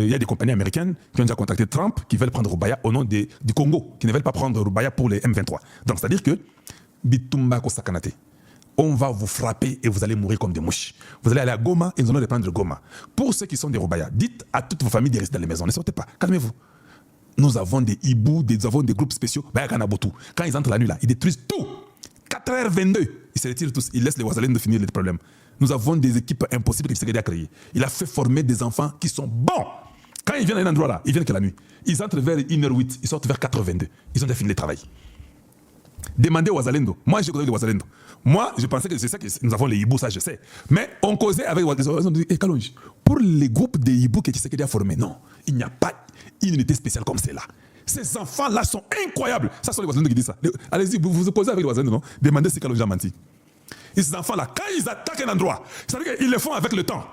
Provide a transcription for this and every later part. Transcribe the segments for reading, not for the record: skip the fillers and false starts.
Il y a des compagnies américaines qui ont déjà contacté Trump, qui veulent prendre Rubaya au nom du Congo, qui ne veulent pas prendre Rubaya pour les M23. Donc, c'est-à-dire que, Bitumba Kosakanate, on va vous frapper et vous allez mourir comme des mouches. Vous allez aller à Goma et nous allons reprendre Goma. Pour ceux qui sont des Rubaya, dites à toutes vos familles de rester dans les maisons. Ne sortez pas, calmez-vous. Nous avons des hibous, nous avons des groupes spéciaux. Quand ils entrent la nuit, là, ils détruisent tout. 4h22, ils se retirent tous, ils laissent les Ouazalènes de finir les problèmes. Nous avons des équipes impossibles que Tshisekedi a créées. Il a fait former des enfants qui sont bons. Quand ils viennent à un endroit là, ils viennent que la nuit. Ils entrent vers 1h08, ils sortent vers 4h22. Ils ont déjà fini le travail. Demandez aux Ouazalendo. Moi, je connais les Ouazalendo. Moi, je pensais que c'est ça que nous avons les hiboux, ça je sais. Mais on causait avec les Ouazalendo. Ils ont dit, Kalonji, pour les groupes de hiboux que Tshisekedi a formés, non, il n'y a pas une unité spéciale comme celle-là. Ces enfants-là sont incroyables. Ça, sont les Ouazalendo qui disent ça. Allez-y, vous vous opposez avec les Ouazalendo, non? Demandez si Kalonji a menti. Et ces enfants-là, quand ils attaquent un endroit, c'est-à-dire qu'ils le font avec le temps.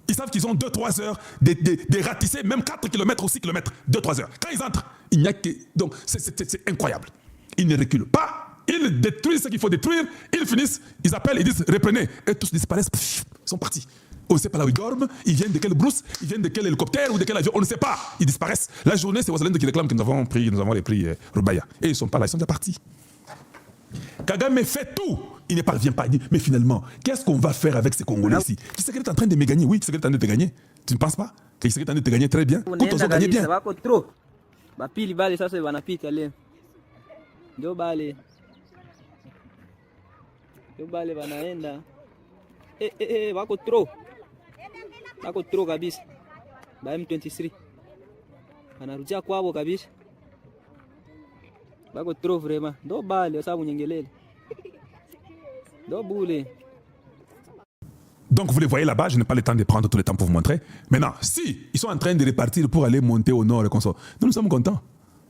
Ils savent qu'ils ont 2-3 heures de ratisser, même 4 km ou 6 km, 2-3 heures. Quand ils entrent, il n'y a que... Donc, c'est incroyable. Ils ne reculent pas, ils détruisent ce qu'il faut détruire, ils finissent, ils appellent, ils disent reprenez, et tous disparaissent, ils sont partis. On ne sait pas là où ils dorment, ils viennent de quelle brousse, ils viennent de quel hélicoptère ou de quel avion, on ne sait pas, ils disparaissent. La journée, c'est Ouazalendo qui réclame que nous avons les prix Rubaya. Et ils ne sont pas là, ils sont déjà partis. Kagame fait tout, il ne parvient pas. Il dit, mais finalement, qu'est-ce qu'on va faire avec ces Congolais ici? Tshisekedi est en train de me gagner, oui, Tshisekedi est en train de te gagner. Tu ne penses pas que Tshisekedi est en train de te gagner très bien? Kutozo gagne bien. Bapili bale sasa wanapita leo. Ndio bale wanaenda. Wako tro kabisa. Ba M23 wanarudia kwao kabisa. Bako trop vraiment. Ndo bale sababu nyengelele. Ndo bule. Donc vous les voyez là-bas, je n'ai pas le temps de prendre tout le temps pour vous montrer. Maintenant, si ils sont en train de repartir pour aller monter au nord et comme ça, nous sommes contents.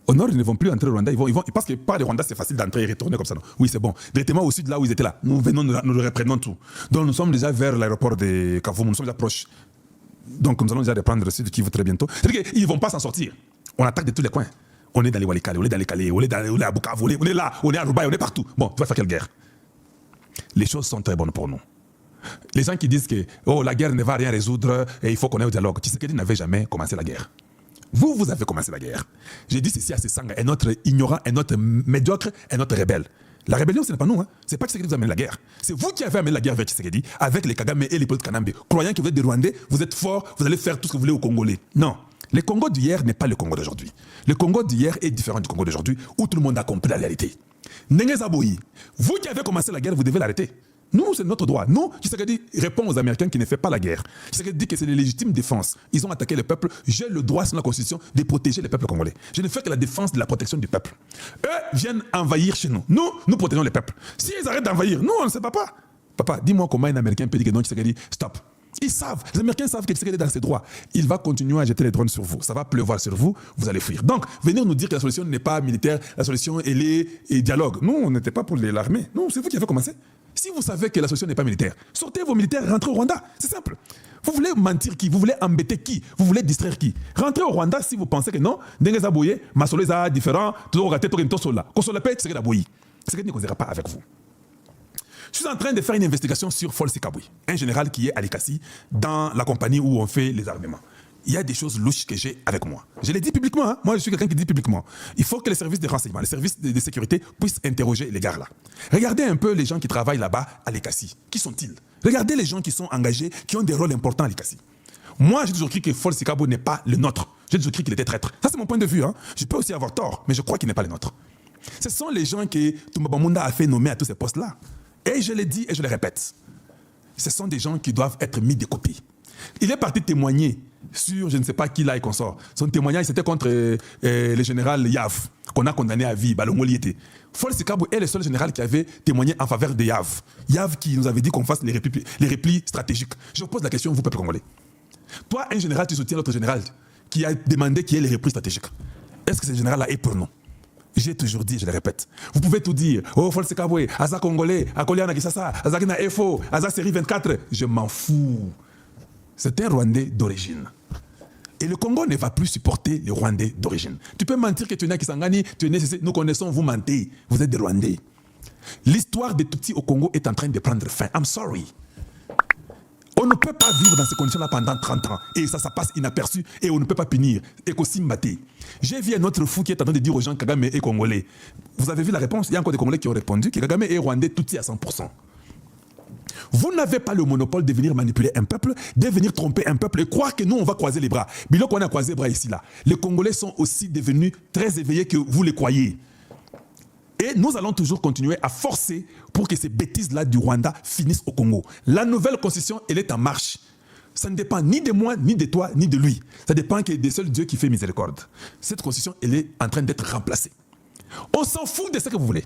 Au nord, ils ne vont plus entrer au Rwanda. Ils vont, parce que par le Rwanda, c'est facile d'entrer et retourner comme ça. Non? Oui, c'est bon. Directement au sud, là où ils étaient là, nous venons, nous reprenons tout. Donc nous sommes déjà vers l'aéroport de Kavumu, nous sommes déjà proches. Donc nous allons déjà reprendre le sud qui va très bientôt. C'est-à-dire qu'ils ne vont pas s'en sortir. On attaque de tous les coins. On est dans les Walikale, on est dans les Calais, on est à Bukavu, on est là, on est à Rubaï, on est partout. Bon, tu vas faire quelle guerre? Les choses sont très bonnes pour nous. Les gens qui disent que oh, la guerre ne va rien résoudre et il faut qu'on ait au dialogue. Tshisekedi n'avait jamais commencé la guerre. Vous avez commencé la guerre. J'ai dit ceci à Sesanga, un autre ignorant, un autre médiocre, un autre rebelle. La rébellion, ce n'est pas nous. Hein. Ce n'est pas Tshisekedi qui vous a amené la guerre. C'est vous qui avez amené la guerre vers Tshisekedi avec les Kagame et les Paul Kanambe. Croyant que vous êtes des Rwandais, vous êtes forts, vous allez faire tout ce que vous voulez aux Congolais. Non. Le Congo d'hier n'est pas le Congo d'aujourd'hui. Le Congo d'hier est différent du Congo d'aujourd'hui où tout le monde a compris la réalité. Nengue Zaboui, vous qui avez commencé la guerre, vous devez l'arrêter. Nous, c'est notre droit. Nous, Tshisekedi répond aux Américains qui ne font pas la guerre. Tshisekedi dit que c'est la légitime défense. Ils ont attaqué le peuple. J'ai le droit, selon la Constitution, de protéger le peuple congolais. Je ne fais que la défense de la protection du peuple. Eux viennent envahir chez nous. Nous protégeons le peuple. S'ils arrêtent d'envahir, nous, on ne sait pas. Papa, dis-moi comment un Américain peut dire que non, Tshisekedi, stop. Ils savent, les Américains savent que Tshisekedi est dans ses droits. Il va continuer à jeter les drones sur vous. Ça va pleuvoir sur vous, vous allez fuir. Donc, venir nous dire que la solution n'est pas militaire, la solution elle est dialogue. Nous, on n'était pas pour l'armée. Non, c'est vous qui avez commencé. Si vous savez que la solution n'est pas militaire, sortez vos militaires, rentrez au Rwanda. C'est simple. Vous voulez mentir qui? Vous voulez embêter qui? Vous voulez distraire qui? Rentrez au Rwanda si vous pensez que non, Ndenge Zaboye, Masolo est différent, tout le monde est sola. Konsola paix, Tshisekedi Aboyi. Tshisekedi ne causera pas avec vous. Je suis en train de faire une investigation sur Folsi Kabouy, un général qui est à Likasi, dans la compagnie où on fait les armements. Il y a des choses louches que j'ai avec moi. Je l'ai dit publiquement, hein? Moi je suis quelqu'un qui dit publiquement. Il faut que les services de renseignement, les services de sécurité puissent interroger les gars là. Regardez un peu les gens qui travaillent là-bas à Likasi. Qui sont-ils? Regardez les gens qui sont engagés, qui ont des rôles importants à Likasi. Moi j'ai toujours cru que Folsi Kabouy n'est pas le nôtre. J'ai toujours cru qu'il était traître. Ça c'est mon point de vue. Hein? Je peux aussi avoir tort, mais je crois qu'il n'est pas le nôtre. Ce sont les gens que Toumba Munda a fait nommer à tous ces postes-là. Et je l'ai dit et je le répète, ce sont des gens qui doivent être mis de côté. Il est parti témoigner sur je ne sais pas qui là et consort. Son témoignage c'était contre le général Yav, qu'on a condamné à vie, Balongoli était. Folsi Kabouy est le seul général qui avait témoigné en faveur de Yav. Yav qui nous avait dit qu'on fasse les replis stratégiques. Je vous pose la question, vous, peuple congolais. Toi, un général, tu soutiens l'autre général qui a demandé qu'il y ait les replis stratégiques. Est-ce que ce général-là est pour nous? J'ai toujours dit, je le répète. Vous pouvez tout dire. Oh, Folsi Kabouy, Aza Congolais, Akoliana Kisasa, Aza Kina FO, Aza Série 24. Je m'en fous. C'est un Rwandais d'origine. Et le Congo ne va plus supporter les Rwandais d'origine. Tu peux mentir que tu es né à Kisangani, tu es né, nous connaissons, vous mentez. Vous êtes des Rwandais. L'histoire des Tutsis au Congo est en train de prendre fin. I'm sorry. On ne peut pas vivre dans ces conditions-là pendant 30 ans. Et ça passe inaperçu et on ne peut pas punir. Et qu'aussi Mbaté. J'ai vu un autre fou qui est en train de dire aux gens que Kagame est congolais. Vous avez vu la réponse? Il y a encore des Congolais qui ont répondu que Kagame est rwandais tout à 100%. Vous n'avez pas le monopole de venir manipuler un peuple, de venir tromper un peuple et croire que nous, on va croiser les bras. Mais là, on a croisé les bras ici, là. Les Congolais sont aussi devenus très éveillés que vous les croyez. Et nous allons toujours continuer à forcer pour que ces bêtises-là du Rwanda finissent au Congo. La nouvelle constitution, elle est en marche. Ça ne dépend ni de moi, ni de toi, ni de lui. Ça dépend que des seuls Dieu qui fait miséricorde. Cette constitution, elle est en train d'être remplacée. On s'en fout de ce que vous voulez.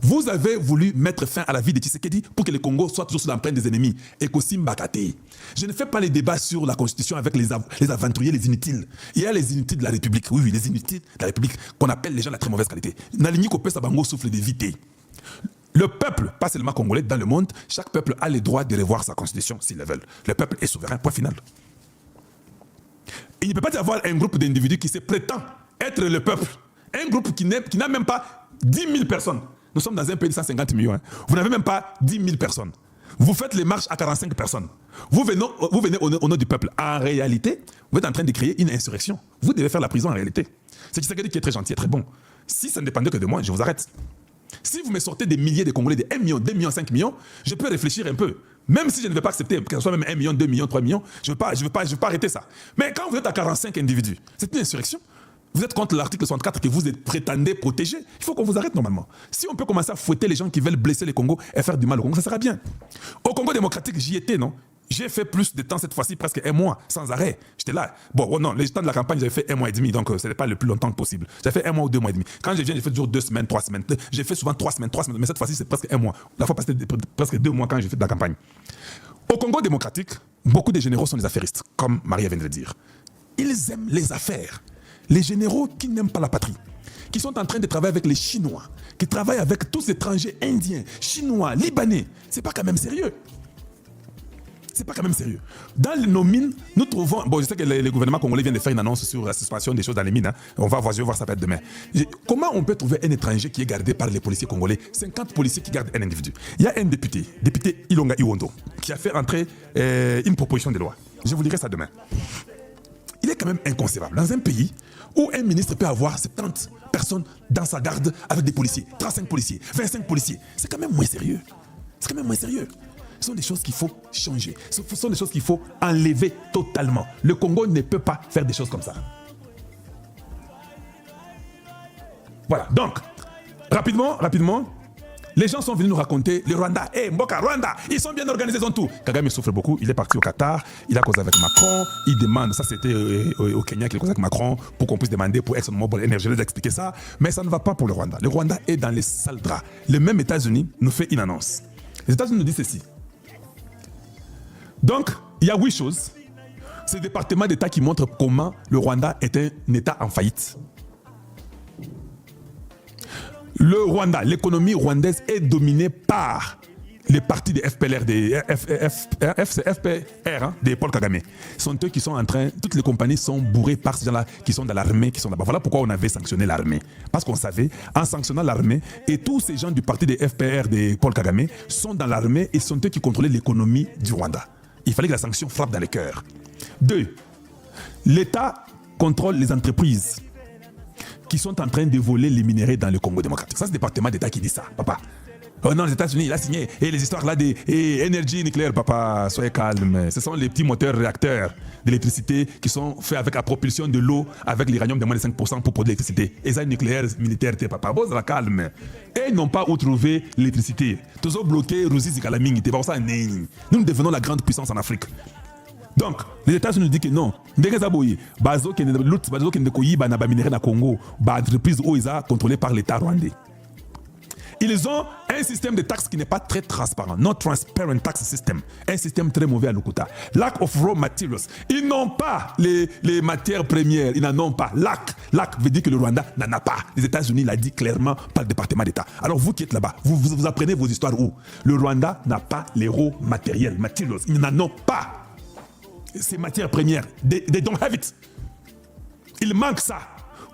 Vous avez voulu mettre fin à la vie de Tshisekedi pour que le Congo soit toujours sous l'empreinte des ennemis. Et qu'aussi Mbakate. Je ne fais pas les débats sur la Constitution avec les aventuriers, les inutiles. Il y a les inutiles de la République. Oui, les inutiles de la République qu'on appelle les gens de la très mauvaise qualité. Nalini Kopé Sabango souffle de vité. Le peuple, pas seulement congolais, dans le monde, chaque peuple a le droit de revoir sa Constitution s'ils le veulent. Le peuple est souverain, point final. Il ne peut pas y avoir un groupe d'individus qui se prétend être le peuple. Un groupe qui n'a même pas 10 000 personnes. Nous sommes dans un pays de 150 millions. Hein. Vous n'avez même pas 10 000 personnes. Vous faites les marches à 45 personnes. Vous venez au nom du peuple. En réalité, vous êtes en train de créer une insurrection. Vous devez faire la prison en réalité. C'est Tshisekedi qui est très gentil et très bon. Si ça ne dépendait que de moi, je vous arrête. Si vous me sortez des milliers de Congolais, de 1 million, 2 millions, 5 millions, je peux réfléchir un peu. Même si je ne vais pas accepter que ce soit même 1 million, 2 millions, 3 millions, je ne vais pas arrêter ça. Mais quand vous êtes à 45 individus, c'est une insurrection. Vous êtes contre l'article 64 que vous prétendez protéger. Il faut qu'on vous arrête normalement. Si on peut commencer à fouetter les gens qui veulent blesser les Congo et faire du mal au Congo, ça sera bien. Au Congo démocratique, j'y étais, non? J'ai fait plus de temps cette fois-ci, presque 1 mois, sans arrêt. J'étais là. Bon, non, les temps de la campagne, j'avais fait 1 mois et demi, donc ce n'est pas le plus longtemps possible. J'ai fait 1 mois ou 2 mois et demi. Quand je viens, j'ai fait toujours 2 semaines, 3 semaines. J'ai fait souvent 3 semaines, mais cette fois-ci, c'est presque 1 mois. La fois passée, c'était presque 2 mois quand j'ai fait de la campagne. Au Congo démocratique, beaucoup de généraux sont des affairistes, comme Maria vient de le dire. Ils aiment les affaires. Les généraux qui n'aiment pas la patrie, qui sont en train de travailler avec les Chinois, qui travaillent avec tous ces étrangers indiens, chinois, libanais, c'est pas quand même sérieux. C'est pas quand même sérieux. Dans nos mines, nous trouvons... Bon, je sais que le gouvernement congolais vient de faire une annonce sur la suspension des choses dans les mines. Hein. Je vais voir ça peut-être demain. Comment on peut trouver un étranger qui est gardé par les policiers congolais? 50 policiers qui gardent un individu. Il y a un député Ilonga Iwondo, qui a fait entrer une proposition de loi. Je vous lirai ça demain. Il est quand même inconcevable. Dans un pays où un ministre peut avoir 70 personnes dans sa garde avec des policiers, 35 policiers, 25 policiers, c'est quand même moins sérieux. C'est quand même moins sérieux. Ce sont des choses qu'il faut changer. Ce sont des choses qu'il faut enlever totalement. Le Congo ne peut pas faire des choses comme ça. Voilà, donc, rapidement, les gens sont venus nous raconter le Rwanda. Mboka, Rwanda, ils sont bien organisés, ils ont tout. Kagame souffre beaucoup, il est parti au Qatar, il a causé avec Macron, il demande, ça c'était au Kenya qu'il a causé avec Macron, pour qu'on puisse demander pour ExxonMobil Energy, je vais expliquer ça, mais ça ne va pas pour le Rwanda. Le Rwanda est dans les sales draps. Le même États-Unis nous fait une annonce. Les États-Unis nous disent ceci. Donc, il y a 8 choses. C'est le département d'État qui montre comment le Rwanda est un État en faillite. Le Rwanda, l'économie rwandaise est dominée par les partis des FPLR, des FPR, des Paul Kagame. Ce sont eux qui sont en train, toutes les compagnies sont bourrées par ces gens-là qui sont dans l'armée, qui sont là-bas. Voilà pourquoi on avait sanctionné l'armée. Parce qu'on savait, en sanctionnant l'armée, et tous ces gens du parti des FPR, des Paul Kagame, sont dans l'armée et sont eux qui contrôlaient l'économie du Rwanda. Il fallait que la sanction frappe dans les cœurs. 2. L'État contrôle les entreprises qui sont en train de voler les minéraux dans le Congo démocratique. Ça, c'est le département d'État qui dit ça, papa. Oh non, les États-Unis, il a signé. Et les histoires là des énergie nucléaire, papa, soyez calme. Ce sont les petits moteurs réacteurs d'électricité qui sont faits avec la propulsion de l'eau avec l'uranium de moins de 5% pour produire l'électricité. Et ça, nucléaire, militaire, papa. Bon, ça calme. Et ils n'ont pas où trouver l'électricité. Tous ont bloqué Russie, Zikalaming. Nous devenons la grande puissance en Afrique. Donc, les États-Unis nous disent que non. Bazo qui est minéré na Congo, entreprise où ils sont contrôlés par l'État rwandais. Ils ont un système de taxes qui n'est pas très transparent. Non transparent tax system. Un système très mauvais à Lokuta. Lack of raw materials. Ils n'ont pas les matières premières. Ils n'en ont pas. Lack veut dire que le Rwanda n'en a pas. Les États-Unis l'ont dit clairement par le département d'État. Alors vous qui êtes là-bas, vous apprenez vos histoires où? Le Rwanda n'a pas les raw matériels. Materials. Ils n'en ont pas. Ces matières premières. They don't have it. Il manque ça.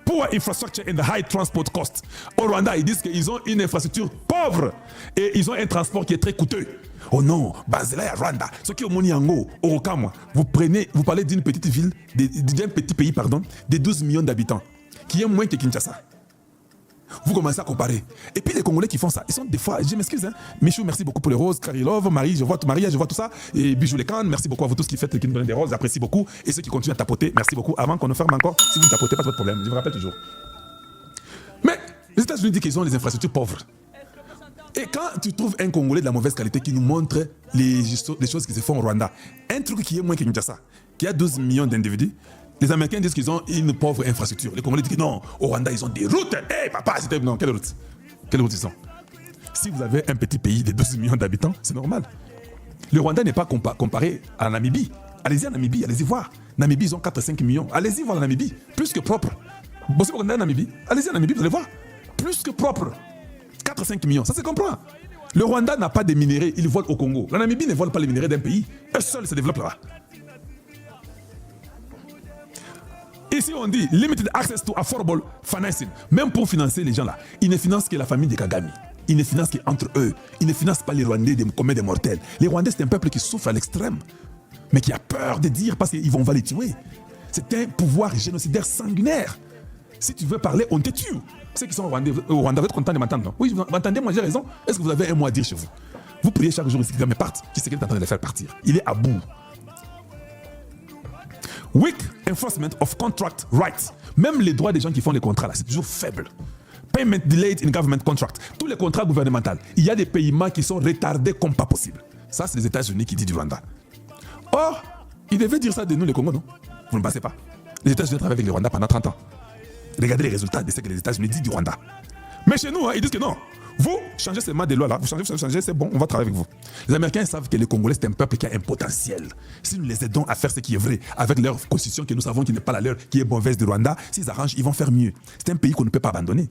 poor infrastructure and the high transport cost. Au Rwanda, ils disent qu'ils ont une infrastructure pauvre et ils ont un transport qui est très coûteux. Oh non, Basela et Rwanda, ce qui est au Moniango, au Rokamwa, vous parlez d'une petite ville, d'un petit pays, pardon, de 12 millions d'habitants, qui est moins que Kinshasa. Vous commencez à comparer. Et puis les Congolais qui font ça, ils sont des fois, je m'excuse, hein, Michou, merci beaucoup pour les roses, Karilov, Marie, je vois tout ça, et Bijou Lekan, merci beaucoup à vous tous qui faites, qui nous donnent des roses, j'apprécie beaucoup, et ceux qui continuent à tapoter, merci beaucoup. Avant qu'on ne ferme encore, si vous ne tapotez pas, c'est votre problème, je vous rappelle toujours. Mais les États-Unis disent qu'ils ont des infrastructures pauvres. Et quand tu trouves un Congolais de la mauvaise qualité qui nous montre les choses qui se font au Rwanda, un truc qui est moins que Kinshasa, qui a 12 millions d'individus, les Américains disent qu'ils ont une pauvre infrastructure. Les Congolais disent que non, au Rwanda, ils ont des routes. Hé, papa, c'était... Non, quelle route? Quelle route ils ont? Si vous avez un petit pays de 12 millions d'habitants, c'est normal. Le Rwanda n'est pas comparé à la Namibie. Allez-y en Namibie, allez-y voir. Namibie, ils ont 4-5 millions. Allez-y voir la Namibie. Plus que propre. Bossez pour la Namibie. Allez-y en Namibie, vous allez voir. Plus que propre. 4-5 millions, ça se comprend. Le Rwanda n'a pas de minéraux, il vole au Congo. La Namibie ne vole pas les minéraux d'un pays. Eux seuls se développent là. Ici, on dit limited access to affordable financing. Même pour financer les gens là, ils ne financent que la famille de Kagame. Ils ne financent qu'entre eux. Ils ne financent pas les Rwandais comme des mortels. Les Rwandais, c'est un peuple qui souffre à l'extrême, mais qui a peur de dire parce qu'on va les tuer. C'est un pouvoir génocidaire sanguinaire. Si tu veux parler, on te tue. Ceux qui sont au Rwanda, vous êtes contents de m'entendre, non? Oui, vous m'entendez, moi j'ai raison. Est-ce que vous avez un mot à dire chez vous? Vous priez chaque jour ici, mais parte. Qui c'est qui est en train de les faire partir? Il est à bout. Weak enforcement of contract rights. Même les droits des gens qui font les contrats, là, c'est toujours faible. Payment delayed in government contract. Tous les contrats gouvernementaux, il y a des paiements qui sont retardés comme pas possible. Ça, c'est les États-Unis qui disent du Rwanda. Or, ils devaient dire ça de nous, les Congos, non? Vous ne pensez pas? Les États-Unis travaillent avec le Rwanda pendant 30 ans. Regardez les résultats de ce que les États-Unis disent du Rwanda. Mais chez nous, ils disent que non. Vous changez seulement des lois là. Vous changez, c'est bon, on va travailler avec vous. Les Américains savent que les Congolais, c'est un peuple qui a un potentiel. Si nous les aidons à faire ce qui est vrai, avec leur constitution que nous savons qui n'est pas la leur, qui est mauvaise du Rwanda, s'ils arrangent, ils vont faire mieux. C'est un pays qu'on ne peut pas abandonner.